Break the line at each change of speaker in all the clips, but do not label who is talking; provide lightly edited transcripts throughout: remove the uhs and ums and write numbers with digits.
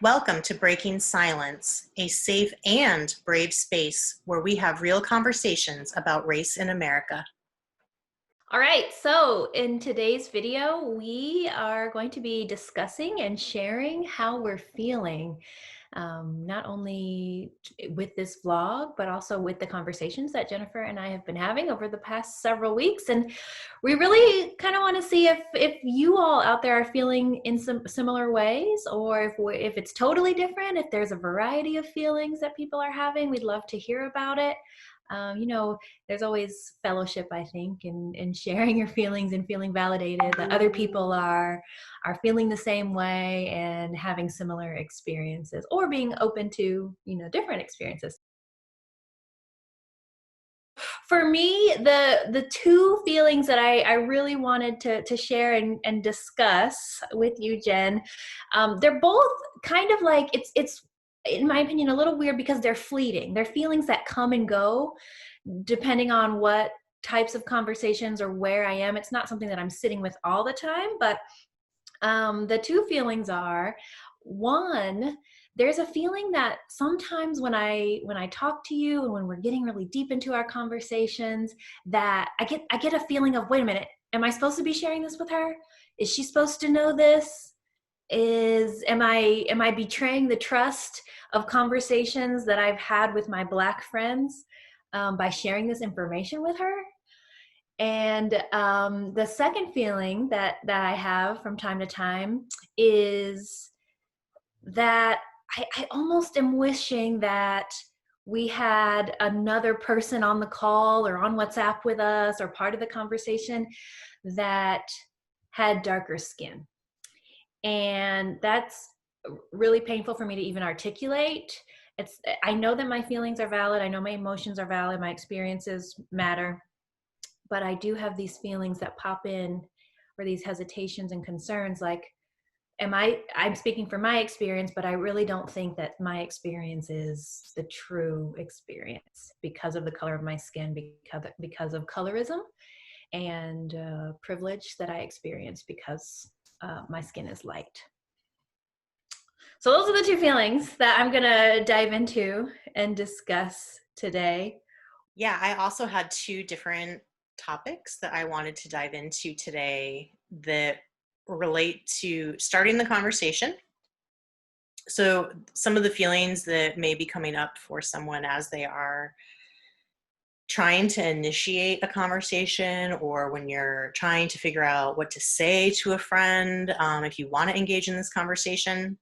Welcome to Breaking Silence, a safe and brave space where we have real conversations about race in America.
All right, so in today's video, we are going to be discussing and sharing how we're feeling, not only with this vlog, but also with the conversations that Jennifer and I have been having over the past several weeks. And we really kind of want to see if you all out there are feeling in some similar ways, or if it's totally different, if there's a variety of feelings that people are having. We'd love to hear about it. There's always fellowship, I think, in sharing your feelings and feeling validated that other people are feeling the same way and having similar experiences, or being open to, different experiences. For me, the two feelings that I really wanted to share and discuss with you, Jen, they're both kind of like, it's in my opinion a little weird because they're fleeting. They're feelings that come and go depending on what types of conversations or where I am. It's not something that I'm sitting with all the time, but the two feelings are, one, there's a feeling that sometimes when I talk to you and when we're getting really deep into our conversations, that I get a feeling of, wait a minute, am I supposed to be sharing this with her? Is she supposed to know this? Am I betraying the trust of conversations that I've had with my Black friends by sharing this information with her? And the second feeling that I have from time to time is that I almost am wishing that we had another person on the call or on WhatsApp with us or part of the conversation that had darker skin. And that's really painful for me to even articulate. I know that my feelings are valid. I know my emotions are valid. My experiences matter. But I do have these feelings that pop in, or these hesitations and concerns, like, I'm speaking from my experience, but I really don't think that my experience is the true experience because of the color of my skin, because of colorism and privilege that I experience because my skin is light. So those are the two feelings that I'm gonna dive into and discuss today.
Yeah, I also had two different topics that I wanted to dive into today that relate to starting the conversation. So, some of the feelings that may be coming up for someone as they are trying to initiate a conversation, or when you're trying to figure out what to say to a friend, if you want to engage in this conversation.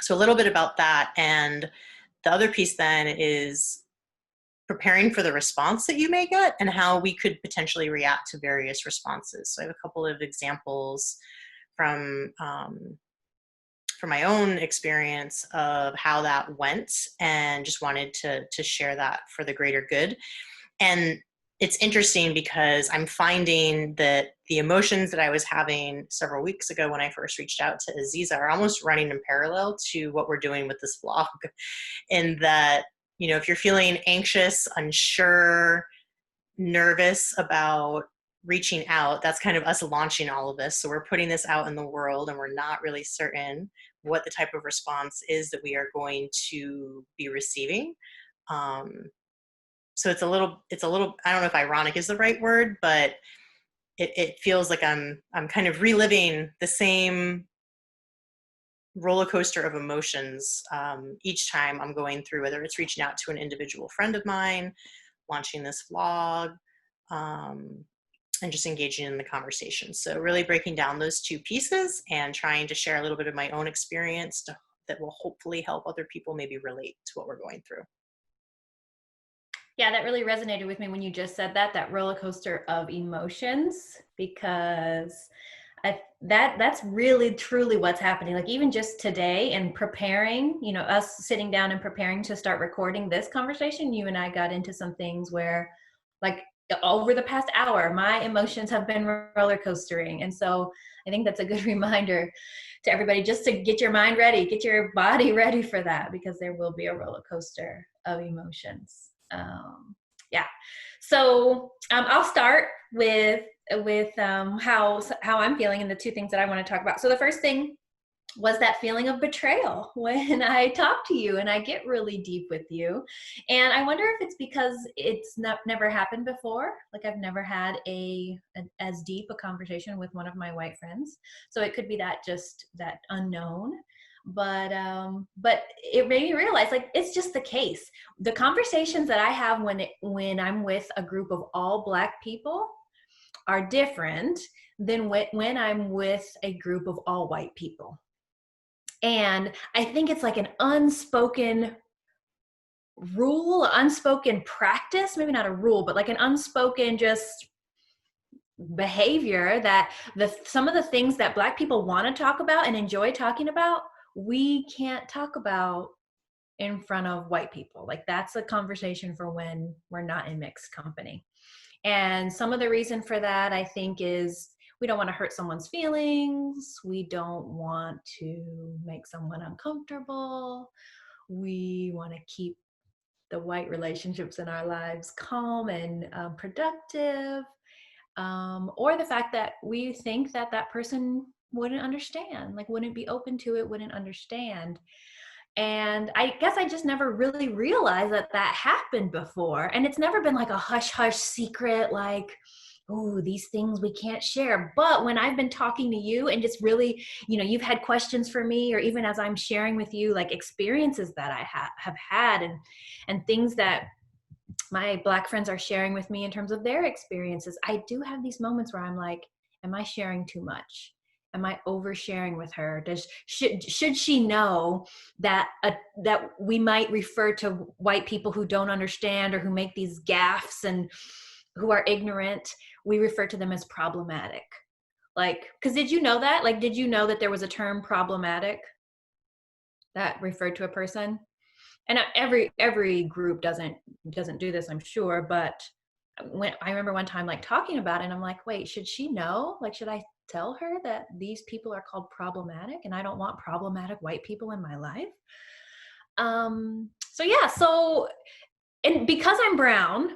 So, a little bit about that. And the other piece then is preparing for the response that you may get and how we could potentially react to various responses. So, I have a couple of examples from my own experience of how that went, and just wanted to share that for the greater good. And it's interesting because I'm finding that the emotions that I was having several weeks ago when I first reached out to Aziza are almost running in parallel to what we're doing with this vlog. In that, if you're feeling anxious, unsure, nervous about reaching out, that's kind of us launching all of this. So we're putting this out in the world and we're not really certain what the type of response is that we are going to be receiving. So it's a little, I don't know if ironic is the right word, but it feels like I'm kind of reliving the same roller coaster of emotions each time I'm going through, whether it's reaching out to an individual friend of mine, launching this vlog, and just engaging in the conversation. So really breaking down those two pieces and trying to share a little bit of my own experience that will hopefully help other people maybe relate to what we're going through.
Yeah, that really resonated with me when you just said that roller coaster of emotions, because that's really truly what's happening. Like, even just today and preparing, us sitting down and preparing to start recording this conversation, you and I got into some things where, like, over the past hour, my emotions have been roller coastering. And so I think that's a good reminder to everybody, just to get your mind ready, get your body ready for that, because there will be a roller coaster of emotions. Yeah. So I'll start with how I'm feeling and the two things that I want to talk about. So the first thing was that feeling of betrayal when I talk to you and I get really deep with you. And I wonder if it's because it's never happened before. Like I've never had as deep a conversation with one of my white friends. So it could be that just that unknown. But it made me realize like it's just the case. The conversations that I have when I'm with a group of all Black people are different than when I'm with a group of all white people. And I think it's like an unspoken rule, unspoken practice, maybe not a rule, but like an unspoken just behavior that some of the things that Black people want to talk about and enjoy talking about, we can't talk about in front of white people. Like that's a conversation for when we're not in mixed company. And some of the reason for that, I think, is we don't want to hurt someone's feelings. We don't want to make someone uncomfortable. We want to keep the white relationships in our lives calm and productive. Or the fact that we think that that person wouldn't understand, like wouldn't be open to it, wouldn't understand. And I guess I just never really realized that that happened before. And it's never been like a hush hush secret, like, oh, these things we can't share. But when I've been talking to you and just really, you've had questions for me, or even as I'm sharing with you, like experiences that I have had and things that my Black friends are sharing with me in terms of their experiences, I do have these moments where I'm like, am I sharing too much? Am I oversharing with her? Should she know that that we might refer to white people who don't understand or who make these gaffes and who are ignorant? We refer to them as problematic. Like, because did you know that? Like, did you know that there was a term problematic that referred to a person? And every group doesn't do this, I'm sure, but when I remember one time like talking about it and I'm like, wait, should she know? Like, should I tell her that these people are called problematic and I don't want problematic white people in my life? So yeah, and because I'm brown,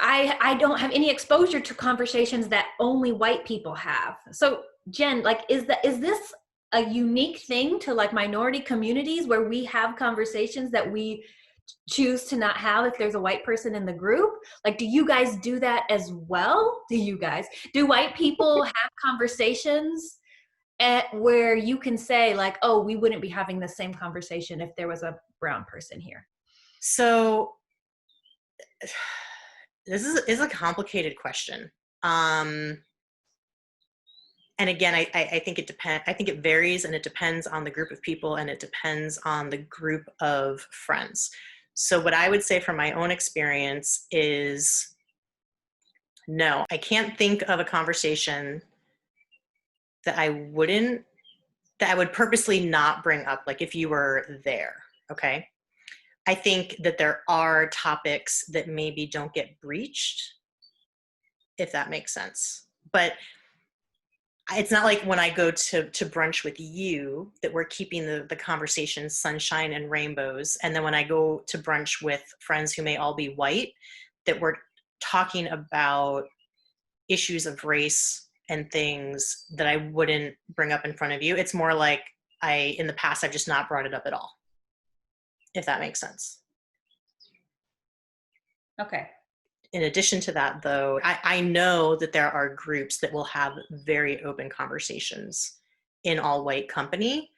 I don't have any exposure to conversations that only white people have. So Jen, like, is this a unique thing to like minority communities where we have conversations that we choose to not have if there's a white person in the group? Like, do you guys do that as well? Do white people have conversations where you can say like, oh, we wouldn't be having the same conversation if there was a brown person here?
So this is a complicated question. And again, I think it depends. I think it varies, and it depends on the group of people, and it depends on the group of friends. So what I would say from my own experience is, no, I can't think of a conversation that I would purposely not bring up, like if you were there, okay? I think that there are topics that maybe don't get breached, if that makes sense. But it's not like when I go to brunch with you that we're keeping the conversation sunshine and rainbows. And then when I go to brunch with friends who may all be white, that we're talking about issues of race and things that I wouldn't bring up in front of you. It's more like in the past, I've just not brought it up at all, if that makes sense.
Okay.
In addition to that, though, I know that there are groups that will have very open conversations in all white company,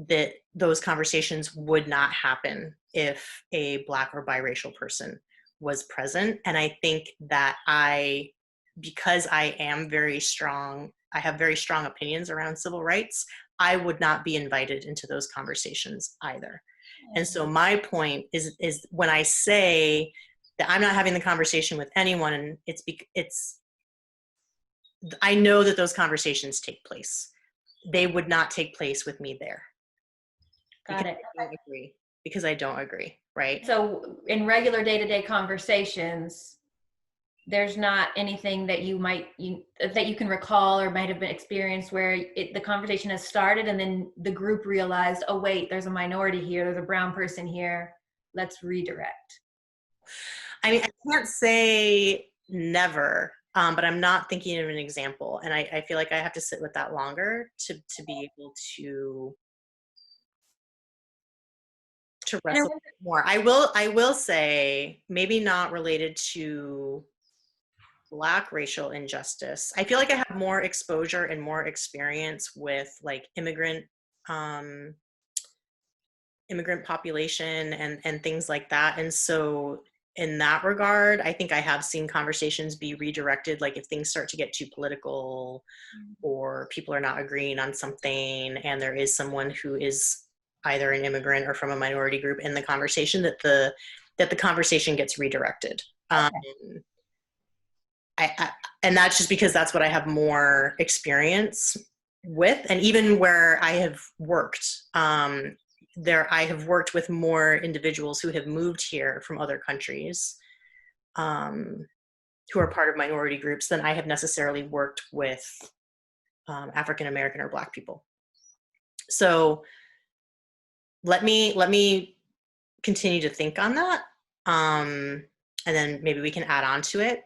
that those conversations would not happen if a Black or biracial person was present. And I think that because I am very strong, I have very strong opinions around civil rights, I would not be invited into those conversations either. And so my point is when I say that I'm not having the conversation with anyone, and I know that those conversations take place. They would not take place with me there.
Got it.
Because I don't agree, right?
So in regular day-to-day conversations, there's not anything that that you can recall or might have been experienced where the conversation has started and then the group realized, oh wait, there's a minority here, there's a brown person here, let's redirect.
I mean, I can't say never, but I'm not thinking of an example. And I feel like I have to sit with that longer to be able to to wrestle more. I will say, maybe not related to Black racial injustice. I feel like I have more exposure and more experience with like um, immigrant population and things like that. And so in that regard, I think I have seen conversations be redirected. Like if things start to get too political or people are not agreeing on something and there is someone who is either an immigrant or from a minority group in the conversation, that the conversation gets redirected. And that's just because that's what I have more experience with. And even where I have worked, I have worked with more individuals who have moved here from other countries, who are part of minority groups, than I have necessarily worked with African American or Black people. So let me continue to think on that, and then maybe we can add on to it.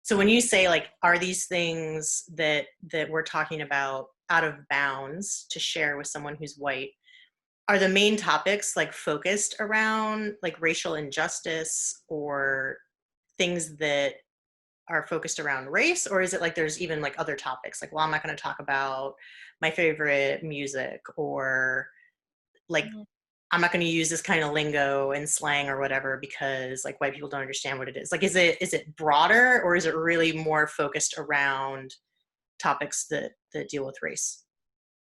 So when you say like, are these things that we're talking about out of bounds to share with someone who's white, are the main topics like focused around like racial injustice or things that are focused around race? Or is it like there's even like other topics like, well, I'm not going to talk about my favorite music, or like I'm not going to use this kind of lingo and slang or whatever because like white people don't understand what it is. Like, is it broader, or is it really more focused around topics that deal with race?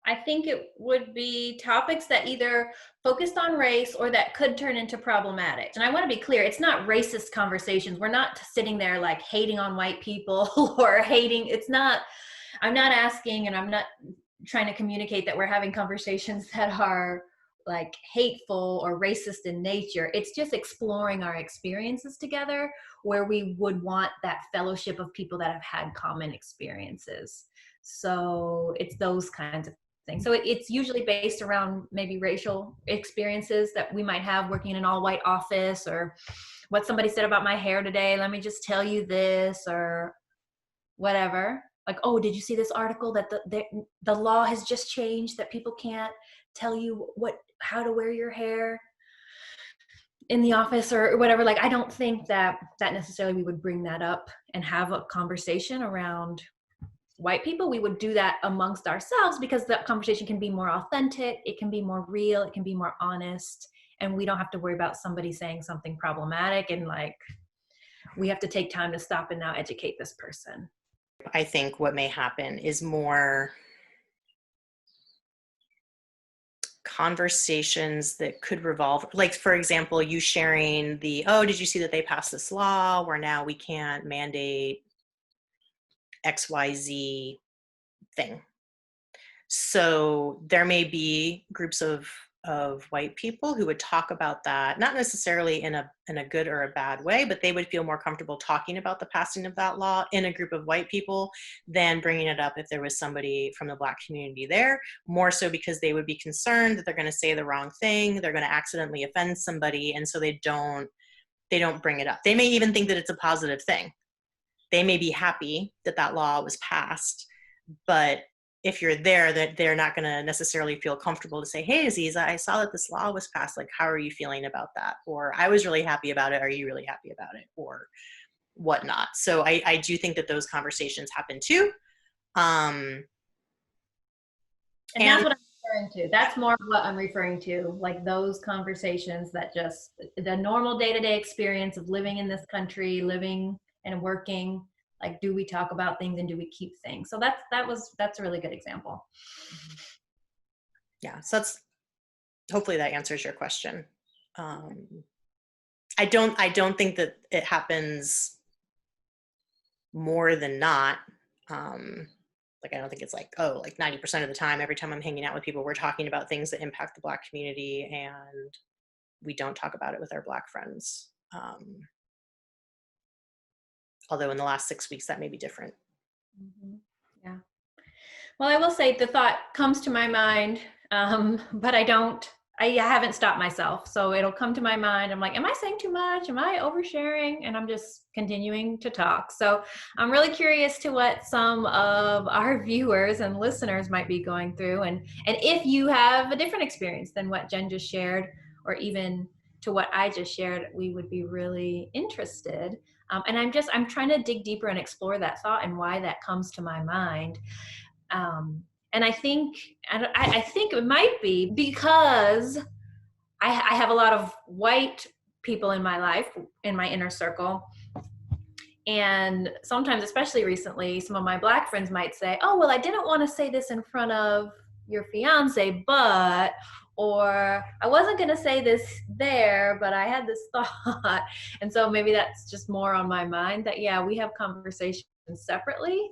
I think it would be topics that either focused on race or that could turn into problematic. And I want to be clear, it's not racist conversations. We're not sitting there like hating on white people or hating. I'm not asking, and I'm not trying to communicate that we're having conversations that are like hateful or racist in nature. It's just exploring our experiences together where we would want that fellowship of people that have had common experiences. So it's those kinds of things. So it's usually based around maybe racial experiences that we might have working in an all-white office, or what somebody said about my hair today. Let me just tell you this, or whatever. Like, oh, did you see this article that the law has just changed that people can't tell you how to wear your hair in the office or whatever. Like, I don't think that necessarily we would bring that up and have a conversation around white people. We would do that amongst ourselves because that conversation can be more authentic, it can be more real, it can be more honest, and we don't have to worry about somebody saying something problematic and like we have to take time to stop and now educate this person.
I think what may happen is more conversations that could revolve, like, for example, you sharing oh, did you see that they passed this law where now we can't mandate XYZ thing. So there may be groups of white people who would talk about that, not necessarily in a good or a bad way, but they would feel more comfortable talking about the passing of that law in a group of white people than bringing it up if there was somebody from the Black community there, more so because they would be concerned that they're going to say the wrong thing, they're going to accidentally offend somebody, and so they don't bring it up. They may even think that it's a positive thing. They may be happy that that law was passed, but if you're there, that they're not going to necessarily feel comfortable to say, hey, Aziza, I saw that this law was passed. Like, how are you feeling about that? Or I was really happy about it. Are you really happy about it? Or whatnot. So I do think that those conversations happen too.
And that's what I'm referring to. That's more of what I'm referring to, like those conversations that just the normal day-to-day experience of living in this country, living and working. Like, do we talk about things and do we keep things? So that's a really good example.
Yeah, so hopefully that answers your question. I don't think that it happens more than not. Like, I don't think it's like, oh, like 90% of the time, every time I'm hanging out with people, we're talking about things that impact the Black community, and we don't talk about it with our Black friends. Although in the last 6 weeks, that may be different.
Mm-hmm. Yeah. Well, I will say the thought comes to my mind, but I haven't stopped myself. So it'll come to my mind. I'm like, am I saying too much? Am I oversharing? And I'm just continuing to talk. So I'm really curious to what some of our viewers and listeners might be going through. And if you have a different experience than what Jen just shared, or even to what I just shared, we would be really interested. And I'm trying to dig deeper and explore that thought and why that comes to my mind. And I think it might be because I have a lot of white people in my life, in my inner circle. And sometimes, especially recently, some of my Black friends might say, oh, well, I didn't want to say this in front of your fiance, but, or I wasn't going to say this there, but I had this thought. And so maybe that's just more on my mind that, yeah, we have conversations separately.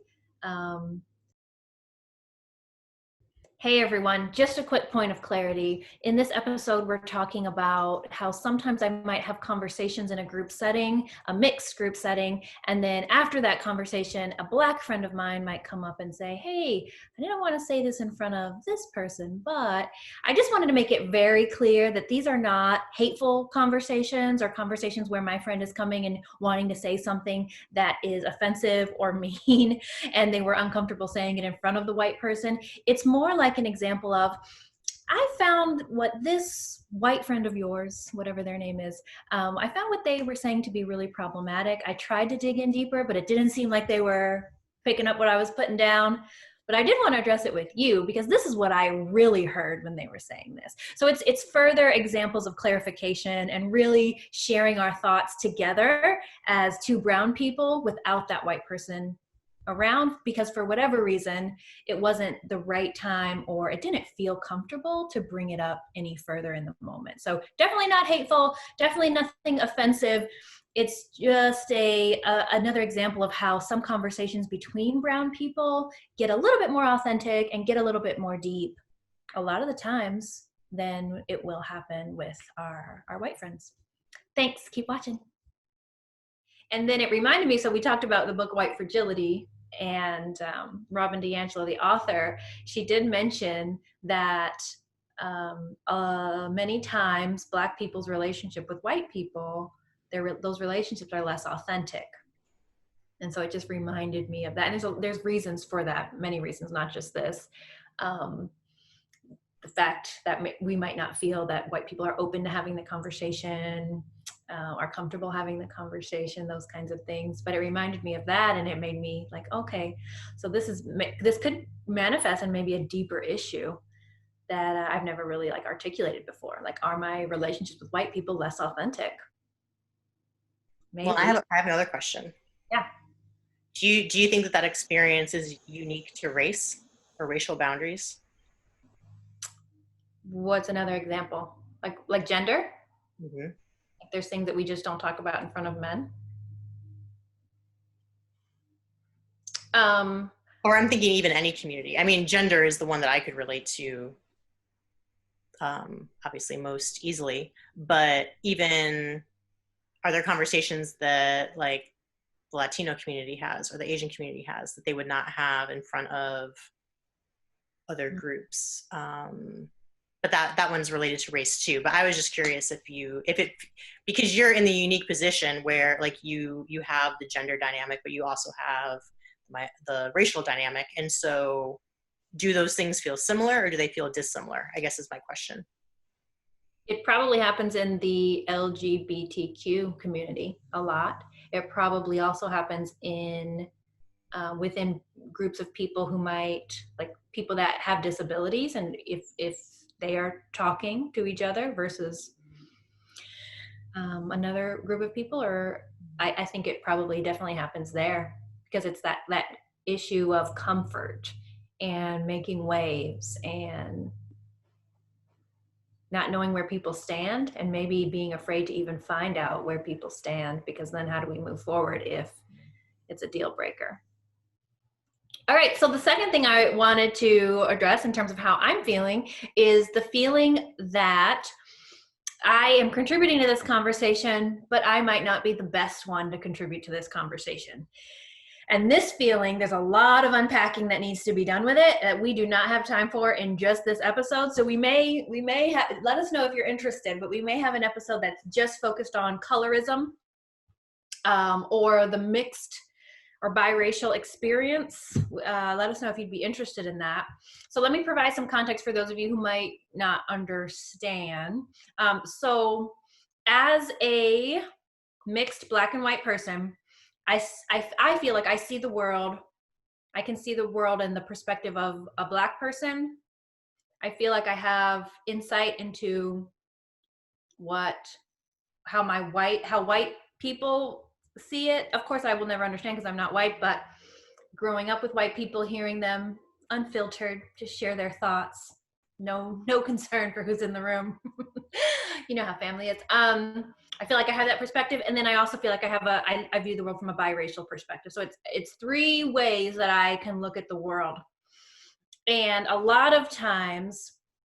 Hey everyone, just a quick point of clarity. In this episode, we're talking about how sometimes I might have conversations in a group setting, a mixed group setting, and then after that conversation, a Black friend of mine might come up and say, hey, I didn't want to say this in front of this person, but I just wanted to make it very clear that these are not hateful conversations or conversations where my friend is coming and wanting to say something that is offensive or mean, and they were uncomfortable saying it in front of the white person. It's more like an example of, I found what this white friend of yours, whatever their name is, I found what they were saying to be really problematic. I tried to dig in deeper, but it didn't seem like they were picking up what I was putting down. But I did want to address it with you because this is what I really heard when they were saying this. So it's further examples of clarification and really sharing our thoughts together as two brown people without that white person around, because for whatever reason it wasn't the right time or it didn't feel comfortable to bring it up any further in the moment. So definitely not hateful, definitely nothing offensive. It's just another example of how some conversations between brown people get a little bit more authentic and get a little bit more deep a lot of the times than it will happen with our white friends. Thanks, keep watching. And then it reminded me, so we talked about the book White Fragility, and Robin DiAngelo, the author, she did mention that many times Black people's relationship with white people, those relationships are less authentic. And so it just reminded me of that. And there's reasons for that, many reasons, not just this. The fact that we might not feel that white people are open to having the conversation, are comfortable having the conversation, those kinds of things. But it reminded me of that, and it made me like, okay, so this could manifest in maybe a deeper issue that I've never really like articulated before. Like, are my relationships with white people less authentic? Maybe.
Well, I have another question.
Yeah.
Do you think that experience is unique to race or racial boundaries?
What's another example? Like gender?
Mm-hmm.
Like there's things that we just don't talk about in front of men.
Or I'm thinking even any community. I mean, gender is the one that I could relate to obviously most easily, but even are there conversations that like the Latino community has or the Asian community has that they would not have in front of other groups? But that one's related to race too. But I was just curious because you're in the unique position where like you have the gender dynamic, but you also have the racial dynamic. And so do those things feel similar or do they feel dissimilar? I guess is my question.
It probably happens in the LGBTQ community a lot. It probably also happens within groups of people who might, like people that have disabilities, and if they are talking to each other versus another group of people, or I think it probably definitely happens there because it's that issue of comfort and making waves and not knowing where people stand and maybe being afraid to even find out where people stand, because then how do we move forward if it's a deal breaker? All right, so the second thing I wanted to address in terms of how I'm feeling is the feeling that I am contributing to this conversation, but I might not be the best one to contribute to this conversation. And this feeling, there's a lot of unpacking that needs to be done with it that we do not have time for in just this episode. So we may have, let us know if you're interested, but we may have an episode that's just focused on colorism or the mixed or biracial experience. Let us know if you'd be interested in that. So let me provide some context for those of you who might not understand. So as a mixed Black and white person, I feel like I see the world, I can see the world in the perspective of a Black person. I feel like I have insight into how white people see it. Of course, I will never understand because I'm not white, but growing up with white people, hearing them unfiltered, just share their thoughts, no concern for who's in the room. You know how family is. I feel like I have that perspective, and then I also feel like I view the world from a biracial perspective. So it's three ways that I can look at the world. And a lot of times,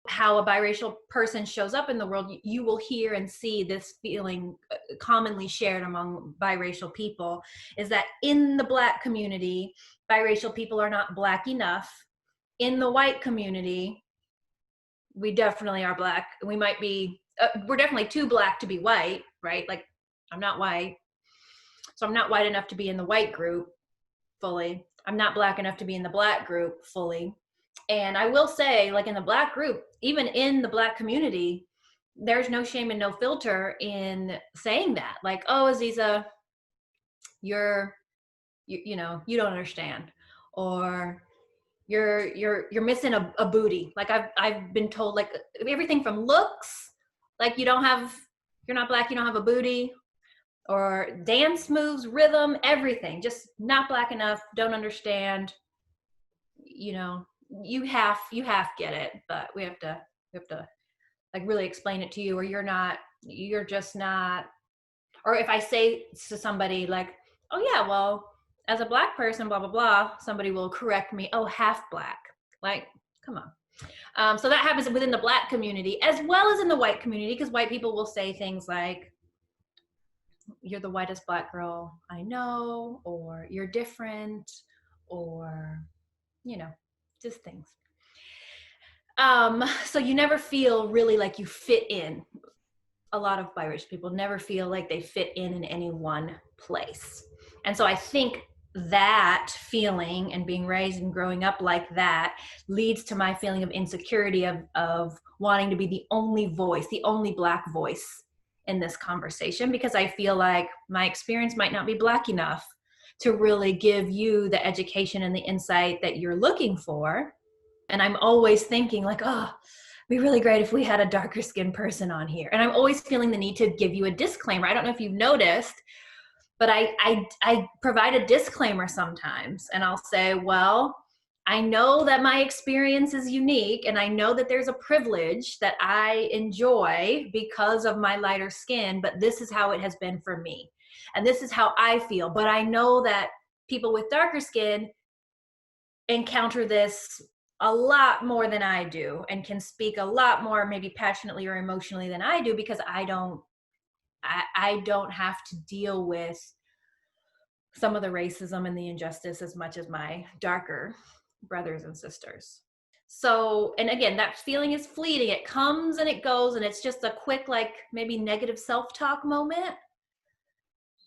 how a biracial person shows up in the world, you will hear and see this feeling commonly shared among biracial people, is that in the Black community, biracial people are not Black enough. In the white community, we definitely are Black. We might be, we're definitely too Black to be white, right? Like, I'm not white. So I'm not white enough to be in the white group fully. I'm not Black enough to be in the Black group fully. And I will say, like, in the Black group, even in the Black community, there's no shame and no filter in saying that. Like, oh, Aziza, you don't understand, or you're missing a booty. Like I've been told, like, everything from looks, like you're not Black, you don't have a booty, or dance moves, rhythm, everything, just not Black enough, don't understand. You half get it, but we have to like really explain it to you, or you're just not. Or if I say to somebody like, oh yeah, well, as a Black person, blah blah blah, somebody will correct me, oh, half Black. Like, come on. So that happens within the Black community as well as in the white community, because white people will say things like, you're the whitest Black girl I know, or you're different, or just things. So you never feel really like you fit in. A lot of biracial people never feel like they fit in any one place. And so I think that feeling and being raised and growing up like that leads to my feeling of insecurity of wanting to be the only voice, the only Black voice in this conversation, because I feel like my experience might not be Black enough to really give you the education and the insight that you're looking for. And I'm always thinking like, oh, it'd be really great if we had a darker skinned person on here. And I'm always feeling the need to give you a disclaimer. I don't know if you've noticed, but I provide a disclaimer sometimes, and I'll say, well, I know that my experience is unique, and I know that there's a privilege that I enjoy because of my lighter skin, but this is how it has been for me. And this is how I feel. But I know that people with darker skin encounter this a lot more than I do, and can speak a lot more maybe passionately or emotionally than I do, because I don't have to deal with some of the racism and the injustice as much as my darker brothers and sisters. So, and again, that feeling is fleeting. It comes and it goes, and it's just a quick, like, maybe negative self-talk moment,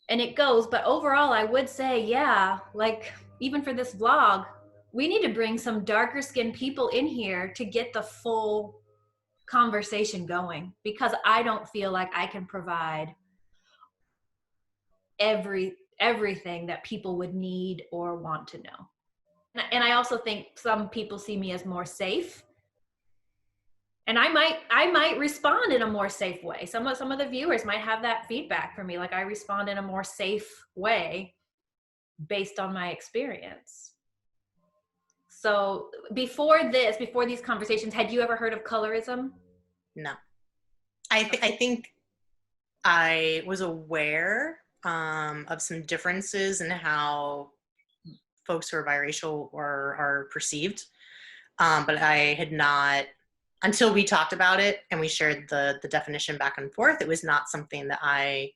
and it goes. But overall, I would say, yeah, like, even for this vlog, we need to bring some darker skinned people in here to get the full conversation going, because I don't feel like I can provide everything that people would need or want to know. And I also think some people see me as more safe, and I might respond in a more safe way. Some of the viewers might have that feedback from me, like I respond in a more safe way based on my experience. So before these conversations, had you ever heard of colorism?
No. I think I was aware of some differences in how folks who are biracial are perceived, but I had not, until we talked about it and we shared the definition back and forth, it was not something that I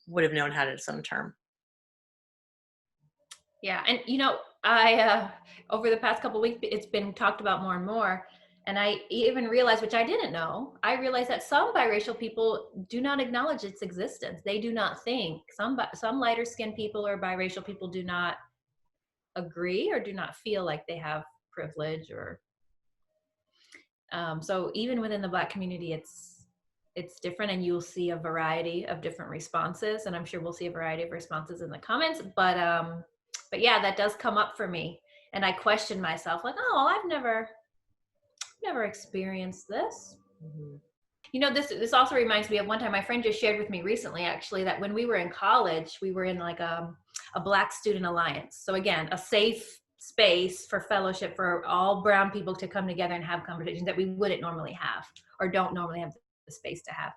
would have known had its own term.
Yeah, and I over the past couple of weeks, it's been talked about more and more. And I even realized, which I didn't know, I realized that some biracial people do not acknowledge its existence. They do not think. Some lighter skinned people or biracial people do not agree or do not feel like they have privilege or so even within the Black community, it's different, and you'll see a variety of different responses, and I'm sure we'll see a variety of responses in the comments. But yeah, that does come up for me, and I question myself, like, oh, I've never experienced this.
Mm-hmm.
You know, this also reminds me of one time my friend just shared with me recently, actually, that when we were in college, we were in like a Black Student Alliance. So again, a safe space for fellowship for all brown people to come together and have conversations that we wouldn't normally have or don't normally have the space to have.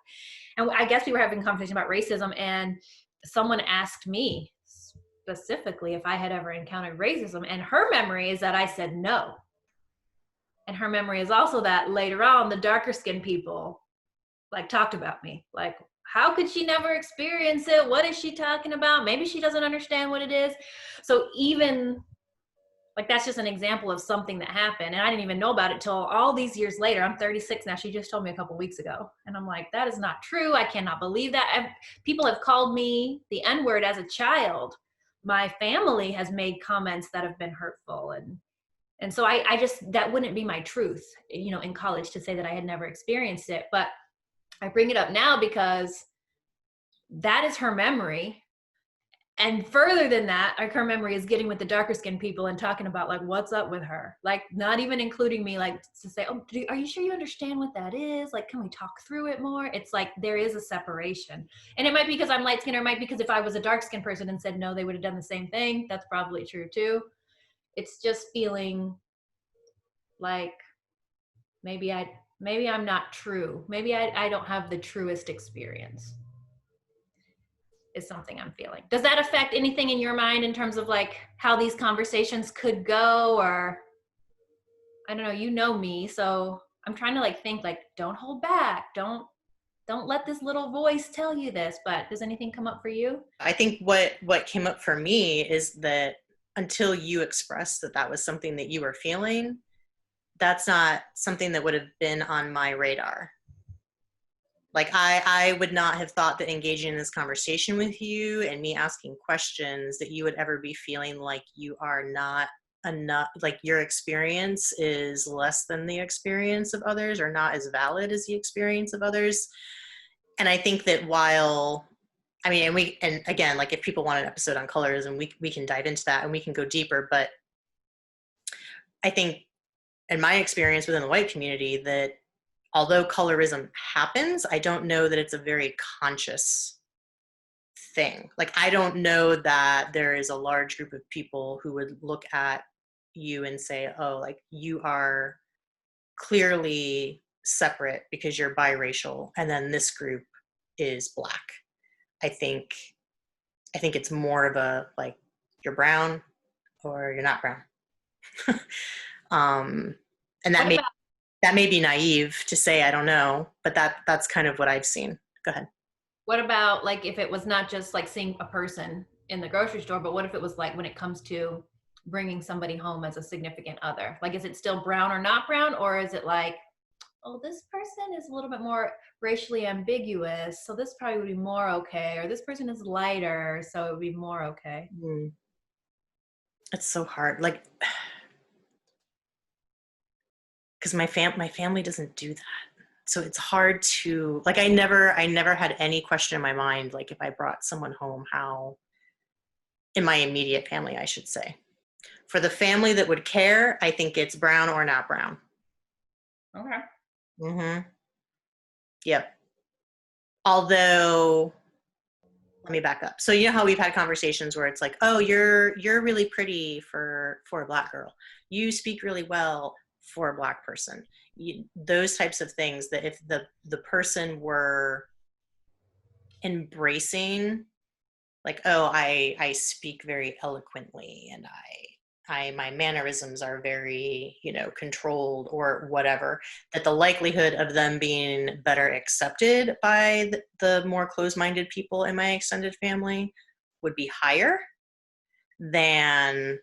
And I guess we were having a conversation about racism, and someone asked me specifically if I had ever encountered racism, and her memory is that I said no. And her memory is also that later on, the darker skinned people like talked about me. Like, how could she never experience it? What is she talking about? Maybe she doesn't understand what it is. So even like, that's just an example of something that happened. And I didn't even know about it till all these years later. I'm 36 now. She just told me a couple weeks ago. And I'm like, that is not true. I cannot believe that. People have called me the N-word as a child. My family has made comments that have been hurtful. And so I just, that wouldn't be my truth, you know, in college to say that I had never experienced it. But I bring it up now because that is her memory. And further than that, like, her memory is getting with the darker skinned people and talking about like what's up with her, like not even including me, like to say, oh, are you sure you understand what that is? Like, can we talk through it more? It's like there is a separation, and it might be because I'm light skinned, or it might be because if I was a dark skinned person and said no, they would have done the same thing. That's probably true too. It's just feeling like maybe I'm not true. Maybe I don't have the truest experience. Is something I'm feeling. Does that affect anything in your mind in terms of like how these conversations could go? Or I don't know, you know me, so I'm trying to like think like, don't hold back. Don't let this little voice tell you this. But does anything come up for you?
I think what came up for me is that until you expressed that that was something that you were feeling, that's not something that would have been on my radar. Like I would not have thought that engaging in this conversation with you and me asking questions that you would ever be feeling like you are not enough, like your experience is less than the experience of others or not as valid as the experience of others. And I think that while, I mean, and again, like if people want an episode on colorism, we can dive into that and we can go deeper. But I think in my experience within the white community that although colorism happens, I don't know that it's a very conscious thing. Like, I don't know that there is a large group of people who would look at you and say, oh, like you are clearly separate because you're biracial, and then this group is Black. I think it's more of a like you're brown or you're not brown. And that may be naive to say, I don't know, but that's kind of what I've seen. Go ahead.
What about like if it was not just like seeing a person in the grocery store, but what if it was like when it comes to bringing somebody home as a significant other? Like, is it still brown or not brown? Or is it like, oh, this person is a little bit more racially ambiguous, so this probably would be more okay. Or this person is lighter, so it would be more okay.
It's so hard. Like, because my family doesn't do that. So it's hard to, like, I never had any question in my mind, like if I brought someone home, how, in my immediate family, I should say. For the family that would care, I think it's brown or not brown.
Okay.
Mm-hmm. Yep. Although, let me back up. So you know how we've had conversations where it's like, oh, you're really pretty for a Black girl. You speak really well for a Black person. Those types of things, that if the person were embracing, like, oh, I speak very eloquently and my mannerisms are very, controlled or whatever, that the likelihood of them being better accepted by the more closed-minded people in my extended family would be higher than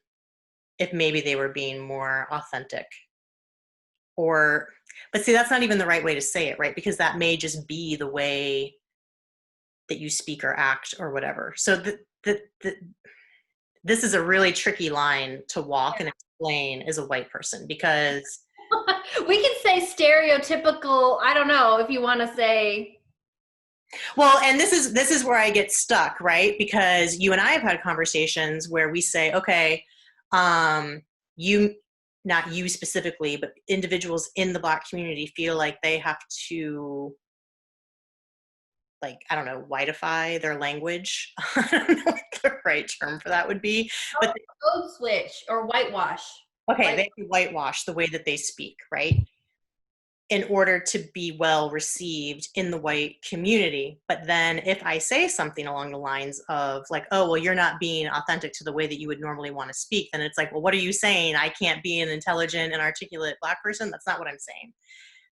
if maybe they were being more authentic but see, that's not even the right way to say it, right? Because that may just be the way that you speak or act or whatever. So this is a really tricky line to walk and explain as a white person, because
we can say stereotypical, I don't know if you want to say.
Well, and this is where I get stuck, right? Because you and I have had conversations where we say, okay, you, not you specifically, but individuals in the Black community feel like they have to, like, I don't know, whiteify their language. I don't know what the right term for that would be. But
Code switch or whitewash.
okay, they have to whitewash the way that they speak, right? In order to be well received in the white community. But then if I say something along the lines of like, oh, well, you're not being authentic to the way that you would normally want to speak, then it's like, well, what are you saying? I can't be an intelligent and articulate Black person? That's not what I'm saying.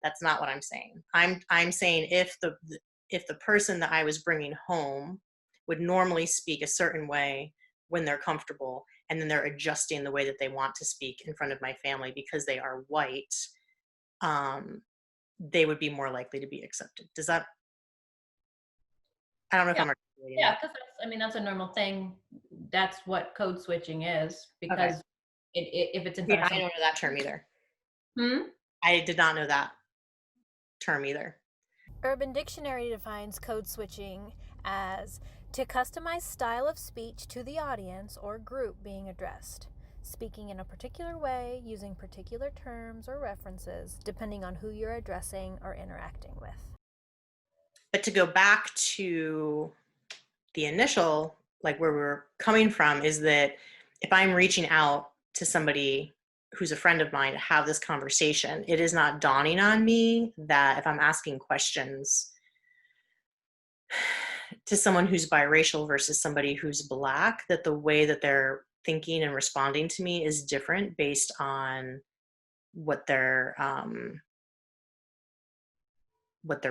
That's not what I'm saying. I'm saying if the person that I was bringing home would normally speak a certain way when they're comfortable, and then they're adjusting the way that they want to speak in front of my family because they are white, they would be more likely to be accepted. Does that, I don't know if I'm articulating
Yeah,
that.
because that's a normal thing. That's what code switching is, because
Okay.
if it's in
Yeah,
front of
I don't know that term either.
Hmm?
I did not know that term either.
Urban Dictionary defines code switching as to customize style of speech to the audience or group being addressed, speaking in a particular way, using particular terms or references, depending on who you're addressing or interacting with.
But to go back to the initial, like where we're coming from, is that if I'm reaching out to somebody who's a friend of mine to have this conversation, it is not dawning on me that if I'm asking questions to someone who's biracial versus somebody who's Black, that the way that they're thinking and responding to me is different based on what their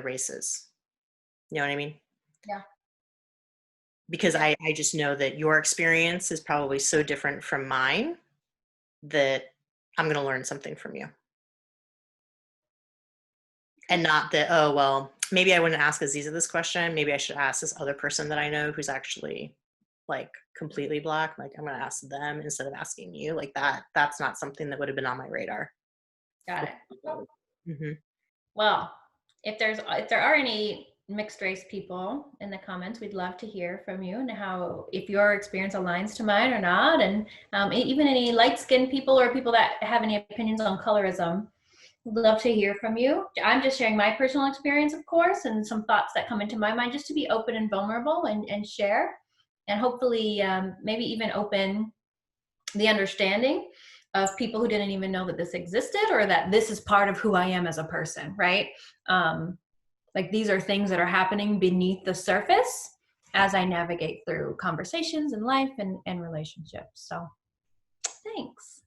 race is. You know what I mean?
Yeah.
Because I just know that your experience is probably so different from mine that I'm going to learn something from you. And not that, oh, well, maybe I wouldn't ask Aziza this question. Maybe I should ask this other person that I know who's actually like completely Black. Like I'm going to ask them instead of asking you. Like that's not something that would have been on my radar.
Got it.
Mm-hmm.
Well, if there are any mixed race people in the comments, we'd love to hear from you and how, if your experience aligns to mine or not, and even any light-skinned people or people that have any opinions on colorism. We'd love to hear from you. I'm just sharing my personal experience, of course, and some thoughts that come into my mind, just to be open and vulnerable and share, and hopefully maybe even open the understanding of people who didn't even know that this existed, or that this is part of who I am as a person, right? Like these are things that are happening beneath the surface as I navigate through conversations and life and relationships. So thanks.